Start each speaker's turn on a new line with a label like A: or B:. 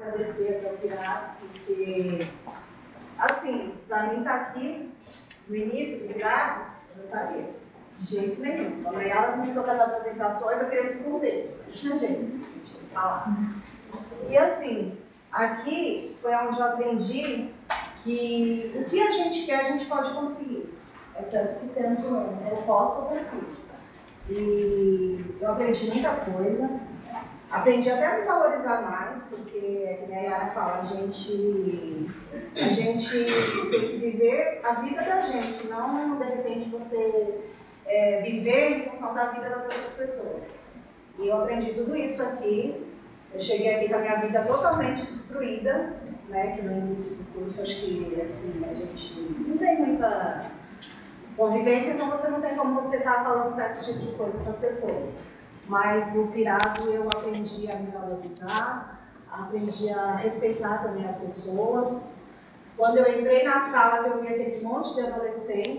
A: Agradecer até o Pirata, porque, assim, para mim estar aqui no início do Pirata, eu não estaria, de jeito nenhum. Quando a Yara começou com as apresentações, eu queria me esconder, não tinha jeito de falar. E assim, aqui foi onde eu aprendi que o que a gente quer, a gente pode conseguir. É tanto que temos o nome, eu posso, eu consigo. E eu aprendi muita coisa. Aprendi até a me valorizar mais, porque, como a Yara fala, a gente tem que viver a vida da gente, não de repente você viver em função da vida das outras pessoas. E eu aprendi tudo isso aqui. Eu cheguei aqui com a minha vida totalmente destruída, né, que no início do curso acho que assim, a gente não tem muita convivência, então você não tem como você estar falando certo tipo de coisa para as pessoas. Mas o Pirata eu aprendi a me valorizar, aprendi a respeitar também as pessoas. Quando eu entrei na sala, eu vi aquele monte de adolescentes,